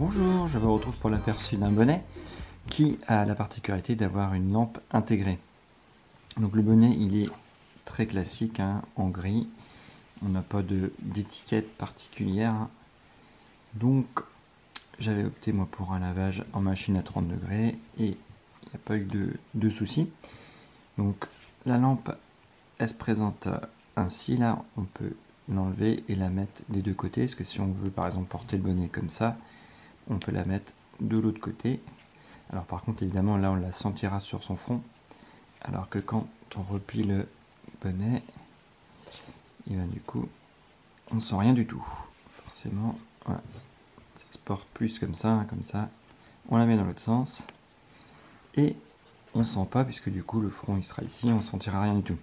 Bonjour, je vous retrouve pour l'aperçu d'un bonnet qui a la particularité d'avoir une lampe intégrée. Donc le bonnet il est très classique hein, en gris, on n'a pas d'étiquette particulière. Donc j'avais opté moi pour un lavage en machine à 30 degrés et il n'y a pas eu de soucis. Donc la lampe elle se présente ainsi, là on peut l'enlever et la mettre des deux côtés, parce que si on veut par exemple porter le bonnet comme ça, on peut la mettre de l'autre côté. Alors par contre évidemment là on la sentira sur son front, alors que quand on replie le bonnet, et ben du coup on sent rien du tout. Forcément, voilà, ça se porte plus comme ça, hein, comme ça. On la met dans l'autre sens et on sent pas, puisque du coup le front il sera ici, on sentira rien du tout.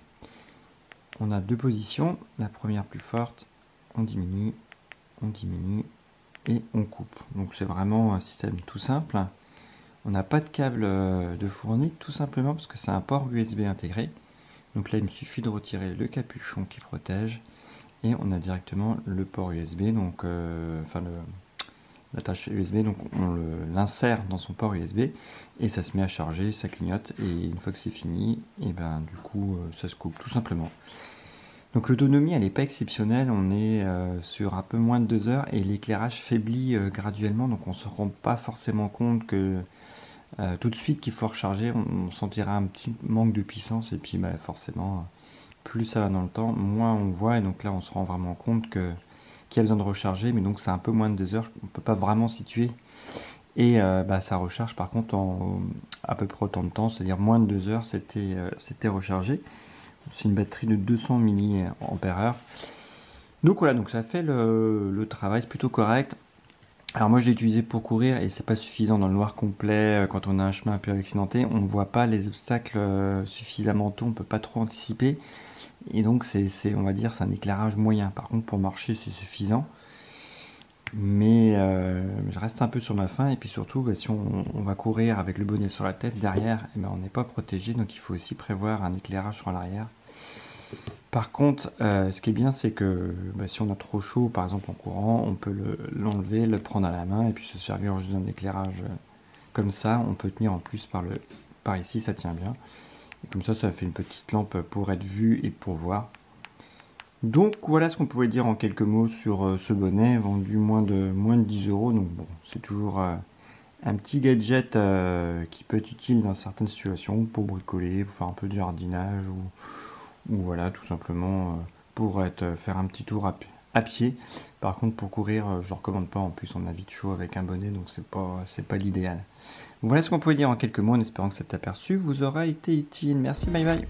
On a deux positions, la première plus forte, on diminue et on coupe. Donc c'est vraiment un système tout simple. On n'a pas de câble de fourni, tout simplement parce que c'est un port USB intégré. Donc là il me suffit de retirer le capuchon qui protège et on a directement le port USB, donc l'attache USB, donc on l'insère dans son port USB et ça se met à charger, ça clignote et une fois que c'est fini, et ben du coup ça se coupe tout simplement. Donc l'autonomie elle n'est pas exceptionnelle, on est sur un peu moins de 2 heures et l'éclairage faiblit graduellement, donc on ne se rend pas forcément compte que tout de suite qu'il faut recharger, on sentira un petit manque de puissance et puis bah, forcément plus ça va dans le temps, moins on voit, et donc là on se rend vraiment compte qu'il y a besoin de recharger, mais donc c'est un peu moins de 2 heures, on ne peut pas vraiment situer. Et bah, ça recharge par contre en à peu près autant de temps, c'est-à-dire moins de 2 heures c'était rechargé. C'est une batterie de 200 mAh. Donc voilà, donc ça fait le travail, c'est plutôt correct. Alors moi je l'ai utilisé pour courir et c'est pas suffisant dans le noir complet, quand on a un chemin un peu accidenté, on ne voit pas les obstacles suffisamment tôt, on peut pas trop anticiper. Et donc on va dire c'est un éclairage moyen. Par contre pour marcher c'est suffisant. Mais je reste un peu sur ma faim, et puis surtout bah, si on va courir avec le bonnet sur la tête, derrière eh ben, on n'est pas protégé, donc il faut aussi prévoir un éclairage sur l'arrière. Par contre ce qui est bien c'est que bah, si on a trop chaud par exemple en courant, on peut l'enlever, le prendre à la main et puis se servir juste d'un éclairage comme ça. On peut tenir en plus par ici, ça tient bien, et comme ça fait une petite lampe pour être vue et pour voir. Donc voilà ce qu'on pouvait dire en quelques mots sur ce bonnet, vendu moins de 10 euros. Donc bon, c'est toujours un petit gadget qui peut être utile dans certaines situations, pour bricoler, pour faire un peu de jardinage, ou voilà, tout simplement pour faire un petit tour à pied. Par contre pour courir, je ne recommande pas, en plus on a vite chaud avec un bonnet, donc c'est pas l'idéal. Voilà ce qu'on pouvait dire en quelques mots, en espérant que cet aperçu vous aura été utile. Merci, bye bye.